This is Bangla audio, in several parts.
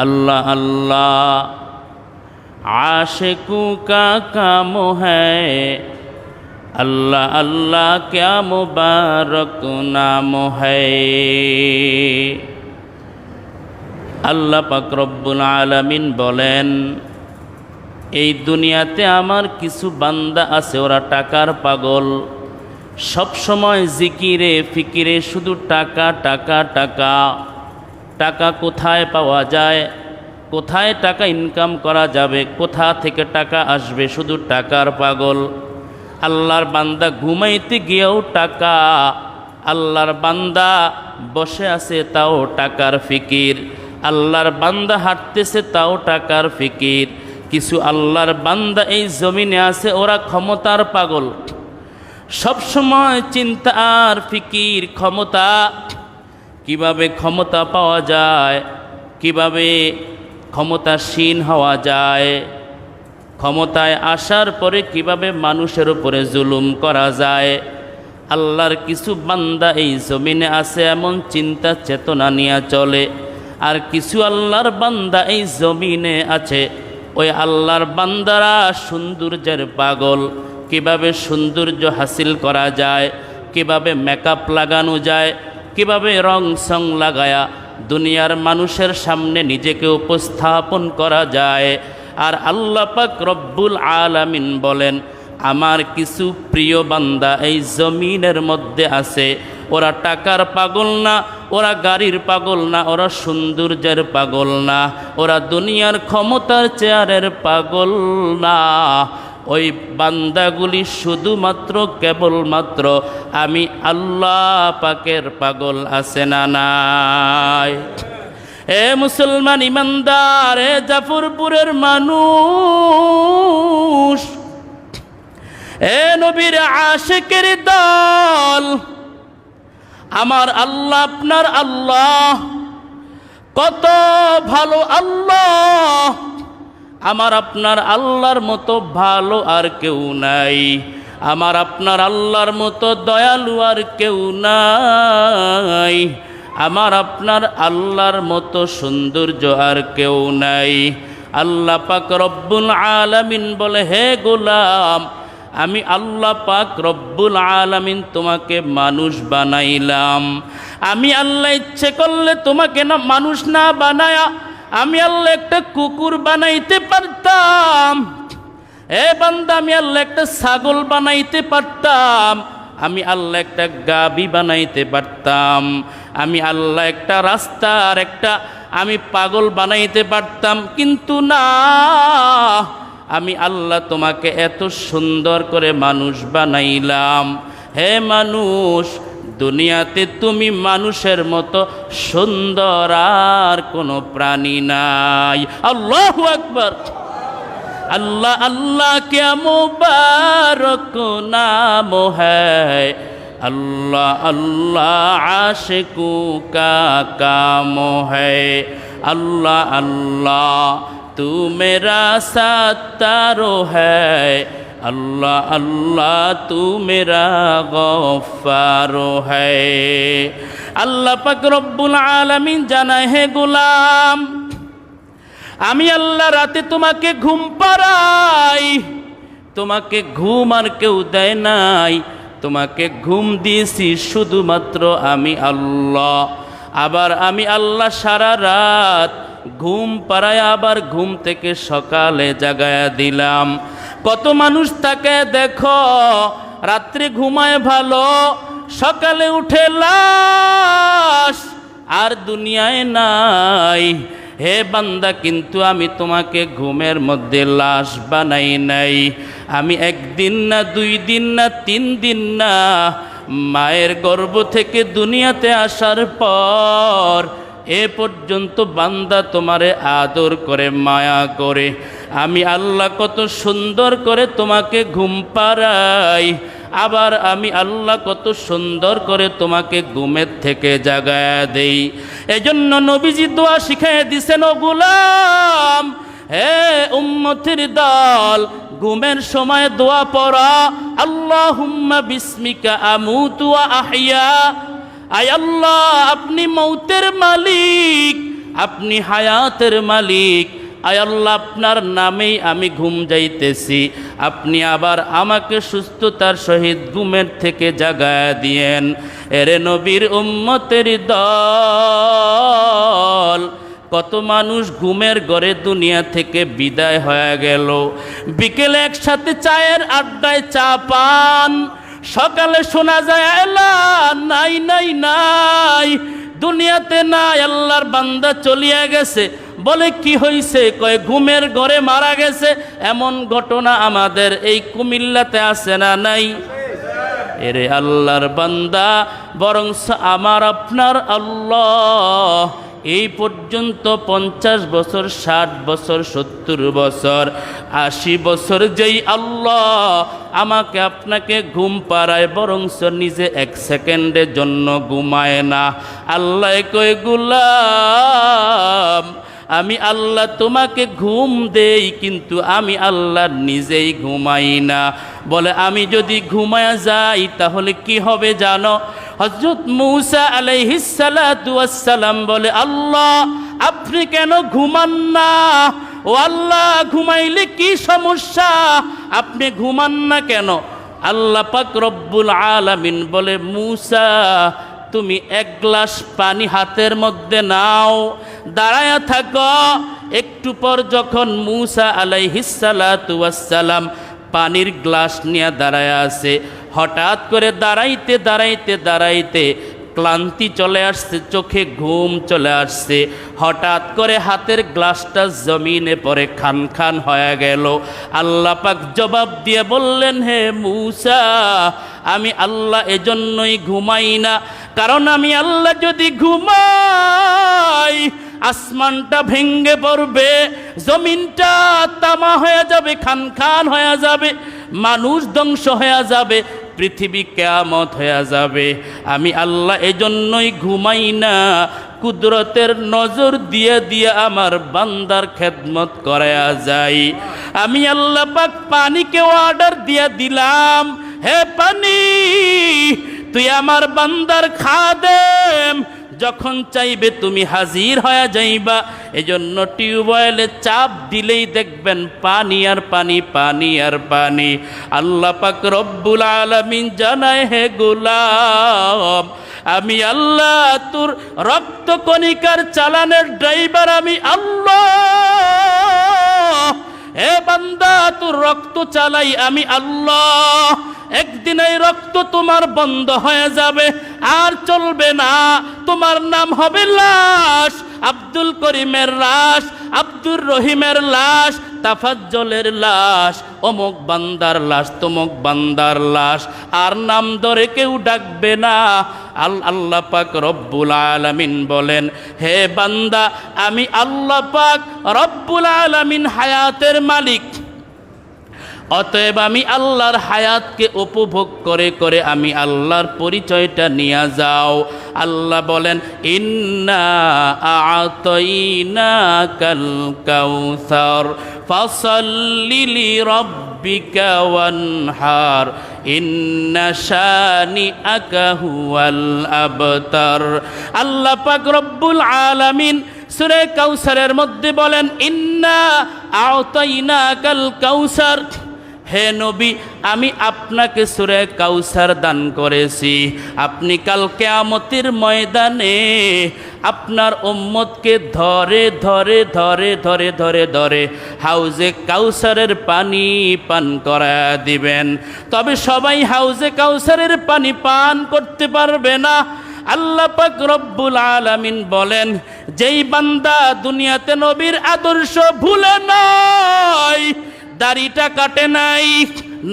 अल्लाह अल्लाह आशिकों का काम है, अल्लाह अल्लाह क्या मुबारक नाम है। আল্লাহ পাক রব্বুল আলামিন বলেন, এই দুনিয়াতে আমার কিছু বান্দা আছে, ওরা টাকার পাগল, সব সময় জিকিরে ফিকিরে শুধু টাকা টাকা টাকা। টাকা কোথায় পাওয়া যায়, কোথায় টাকা ইনকাম করা যাবে, কোথা থেকে টাকা আসবে, শুধু টাকার পাগল। আল্লাহর বান্দা ঘুমাইতে গিয়েও টাকা, আল্লাহর বান্দা বসে আছে তাও টাকার ফিকির, আল্লাহর বান্দা হাঁটতেছে তাও টাকার ফিকির। কিছু আল্লাহর বান্দা এই জমিনে আছে, ওরা ক্ষমতার পাগল, সব সময় চিন্তা আর ফিকির ক্ষমতা, কিভাবে ক্ষমতা পাওয়া যায়, কিভাবে ক্ষমতাসীন হওয়া যায়, ক্ষমতায় আসার পরে কিভাবে মানুষের উপরে জুলুম করা যায়। আল্লাহর কিছু বান্দা এই জমিনে আছে এমন চিন্তা চেতনা নিয়ে চলে। আর কিছু আল্লাহর বান্দা এই জমিনে আছে, ওই আল্লাহর বান্দারা সৌন্দর্যের পাগল, কিভাবে সৌন্দর্য হাসিল করা যায়, কিভাবে মেকআপ লাগানো যায়, কিভাবে রং সং লাগায়া দুনিয়ার মানুষের সামনে নিজেকে উপস্থাপন করা যায়। আর আল্লাহ পাক রব্বুল আলামিন বলেন, আমার কিছু প্রিয় বান্দা এই জমিনের মধ্যে আছে, ওরা টাকার পাগল না, ওরা গাড়ির পাগল না, ওরা সৌন্দর্যের পাগল না, ওরা দুনিয়ার ক্ষমতার চেয়ারের পাগল না। ওই বান্দাগুলি শুধুমাত্র কেবলমাত্র আমি আল্লাহ পাকের পাগল আছে না নাই? এ মুসলমান ইমানদার, এ জাফরপুরের মানুষ, এ নবীর আশিকের দল, আমার আল্লাহ আপনার আল্লাহ কত ভালো আল্লাহ। আমার আপনার আল্লাহর মতো ভালো আর কেউ নাই, আমার আপনার আল্লাহর মতো দয়ালু আর কেউ নাই, আমার আপনার আল্লাহর মতো সৌন্দর্য আর কেউ নাই। আল্লাহ পাক রব্বুল আলামিন বলে, হে গোলাম, আমি আল্লাহ পাক রব্বুল আলামিন তোমাকে মানুষ বানাইলাম। আমি আল্লাহ ইচ্ছে করলে তোমাকে না মানুষ না বানায়া আমি আল্লাহ একটা কুকুর বানাইতে পারতাম। এ বান্দা, আমি আল্লাহ একটা ছাগল বানাইতে পারতাম, আমি আল্লাহ একটা গাভী বানাইতে পারতাম, আমি আল্লাহ একটা রাস্তার একটা আমি পাগল বানাইতে পারতাম, কিন্তু না, আমি আল্লাহ তোমাকে এত সুন্দর করে মানুষ বানাইলাম। হে মানুষ, দুনিয়াতে তুমি মানুষের মতো সুন্দর আর কোনো প্রাণী নাই। আল্লাহু আকবার। अल्लाह अल्लाह क्या मुबारक नाम है, अल्लाह अल्लाह आशिकों का काम है। अल्लाह अल्लाह तू मेरा सत्तारो है, अल्लाह अल्लाह तू मेरा गफ्फारो है। अल्लाह पाक रब्बुल आलमीन জানায়, হে গোলাম, আমি আল্লাহ রাতে তোমাকে ঘুম পাড়াই, তোমাকে ঘুম আর কেউ দেয় নাই, তোমাকে ঘুম দিয়েছি শুধুমাত্র আমি আল্লাহ। আবার আমি আল্লাহ সারা রাত ঘুম পাড়ায় আবার ঘুম থেকে সকালে জাগায়া দিলাম। কত মানুষ তাকে দেখো, রাত্রে ঘুমায় ভালো, সকালে উঠে লাশ, আর দুনিয়ায় নাই। হে বান্দা, কিন্তু আমি তোমাকে ঘুমের মধ্যে লাশ বানাই নাই। আমি একদিন না, 2 দিন না, 3 দিন না, মায়ের গর্ভ থেকে দুনিয়াতে আসার পর এ পর্যন্ত বান্দা তোমারে আদর করে মায়া করে আমি আল্লাহ কত সুন্দর করে তোমাকে ঘুম পাড়াই। আবার আমি আল্লাহ কত সুন্দর করে তোমাকে ঘুমের থেকে জাগায়া দেই। এজন্য নবীজি দোয়া শিখিয়ে দিছেন, ও গোলাম, হে উম্মতের দল, ঘুমের সময় দোয়া পড়া, আল্লাহুম্মা বিসমিকা আমুতু ওয়া আহইয়া। আয় আল্লাহ, আপনি মৌতের মালিক, আপনি হায়াতের মালিক, আয় আল্লাহ আপনার নামেই আমি ঘুম যাইতেছি, আপনি আবার আমাকে সুস্থতার সহিত ঘুমের থেকে জাগায়া দিয়েন। এরে নবীর উম্মতের দল, কত মানুষ ঘুমের ঘরে দুনিয়া থেকে বিদায় হয়ে গেল। বিকেলে একসাথে চায়ের আড্ডায় চা পান, সকালে শোনা যায় এলান নাই নাই নাই, দুনিয়াতে নাই, আল্লাহর বান্দা চলিয়া গেছে। বলে কি হইছে? কয় ঘুমের ঘরে মারা গেছে। এমন ঘটনা আমাদের এই কুমিল্লাতে আছে না নাই? এরে আল্লাহর বান্দা, বরং আমার আপনার আল্লাহ এই পর্যন্ত 50 বছর, 60 বছর, 70 বছর, 80 বছর যেই আল্লাহ আমাকে আপনাকে ঘুম পাড়ায়, বরং নিজে 1 সেকেন্ডের জন্য ঘুমায় না। আল্লাহ কয় গোলাম, আমি আল্লাহ তোমাকে ঘুম দেই, কিন্তু আমি আল্লাহ নিজেই ঘুমাই না। বলে আমি যদি ঘুমায়া যাই তাহলে কি হবে জানো? হযরত মূসা আলাইহিস সালাতু ওয়াস সালাম বলে, আল্লাহ আপনি কেন ঘুমান না? ও আল্লাহ, ঘুমাইলে কি সমস্যা? আপনি ঘুমান না কেন? আল্লাহ পাক রব্বুল আলামিন বলে, মূসা তুমি 1 গ্লাস পানি হাতের মধ্যে নাও, দাঁড়ায়া থাকো। একটু পর যখন মূসা আলাইহিস সালাতু ওয়াস সালাম পানির গ্লাস নিয়ে দাঁড়ায়া আছে, হঠাৎ করে দাঁড়াইতে দাঁড়াইতে দাঁড়াইতে ক্লান্তি চলে আসছে, চোখে ঘুম চলে আসছে। হঠাৎ করে হাতের গ্লাসটা জমিনে পড়ে খান খান হয়ে গেল। আল্লাহ পাক জবাব দিয়ে বললেন, হে মূসা, আমি আল্লাহ এজন্যই ঘুমাই না, কারণ আমি আল্লাহ যদি ঘুমাই আসমানটা ভেঙ্গে পড়বে, জমিনটা তামা হয়ে যাবে, খান খান হয়ে যাবে, মানুষ ধ্বংস হয়ে যাবে, পৃথিবী কিয়ামত হয়ে যাবে। আমি আল্লাহ এজন্যই ঘুমাই না, কুদরতের নজর দিয়ে দিয়ে আমার বান্দার খেদমত করায়া যাই। আমি আল্লাহ পাক পানিকে অর্ডার দিয়ে দিলাম, হে পানি তুই আমার বান্দার খাদেম, যখন চাইবে তুমি হাজির হয়ে যাইবা। এজন্য টিউবওয়েলে চাপ দিলেই দেখবেন পানি আর পানি, পানি আর পানি। আল্লাহ পাক রব্বুল আলামিন জানায়, হে গোলাম, আমি আল্লাহ তোর রক্ত কণিকার চালানের ড্রাইভার, আমি আল্লাহ। হে বান্দা, তোর রক্ত চালাই আমি আল্লাহ। একদিন এই রক্ত তোমার বন্ধ হয়ে যাবে, আর চলবে না। তোমার নাম হবে লাশ, আব্দুল করিমের লাশ, আব্দুর রহিমের লাশ, তাফাজ্জলের লাশ, অমুক বান্দার লাশ, তমুক বান্দার লাশ, আর নাম ধরে কেউ ডাকবে না। আল্লাহ পাক রব্বুল আলামিন বলেন, হে বান্দা, আমি আল্লাহ পাক রব্বুল আলামিন হায়াতের মালিক, অতএব আমি আল্লাহর হায়াতকে উপভোগ করে করে আমি আল্লাহর পরিচয়টা নিয়ে যাও। আল্লাহ বলেন, ইন্না আ'তাইনাকাল কাউসার ফাসাল্লি লিরাব্বিকা ওয়ানহার ইন্না শানিআকা হুয়াল আবতার। আল্লাহ পাক রব্বুল আলামিন সূরা কাউসারের মধ্যে বলেন, ইন্না আ'তাইনাকাল কাউসার, হে নবী, আমি আপনাকে সূরা কাউসার দান করেছি। আপনি কাল কিয়ামতের ময়দানে আপনার উম্মতকে ধরে ধরে ধরে ধরে ধরে ধরে হাউজে কাউসারের পানি পান করা দিবেন। তবে সবাই হাউজে কাউসারের পানি পান করতে পারবে না। আল্লাহ পাক রব্বুল আলামিন বলেন, যেই বান্দা দুনিয়াতে নবীর আদর্শ ভুলে নাই, দাড়িটা কাটে নাই,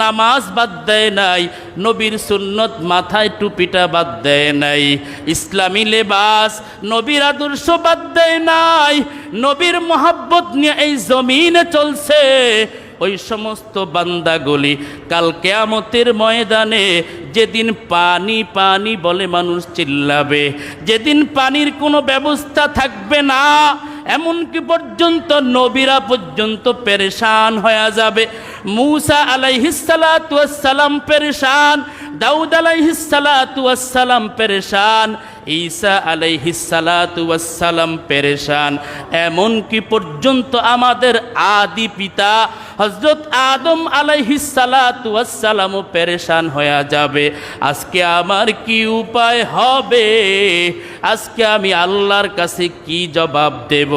নামাজ বাদ দেয় নাই, নবীর সুন্নত মাথায় টুপিটা বাদ দেয় নাই, ইসলামী লেবাস নবীর আদর্শ বাদ দেয় নাই, নবীর মোহাব্বত নিয়ে এই জমিনে চলছে, ওই সমস্ত বান্দাগুলি কাল কিয়ামতের ময়দানে যেদিন পানি পানি বলে মানুষ চিল্লাবে, যেদিন পানির কোনো ব্যবস্থা থাকবে না, এমনকি পর্যন্ত নবীরা পর্যন্ত পেরেশান হয়ে যাবে। মূসা আলাইহিস সালাতু ওয়াস সালাম পেরেশান, দাউদ আলাইহিসসালাতু ওয়াসসালাম পেরেশান, ঈসা আলাইহিসসালাতু ওয়াসসালাম পেরেশান, এমনকি পর্যন্ত আমাদের আদি পিতা হযরত আদম আলাইহিসসালাতু ওয়াসসালামও পেরেশান হয়ে যাবে। আজকে আমার কি উপায় হবে? আজকে আমি আল্লাহর কাছে কি জবাব দেব?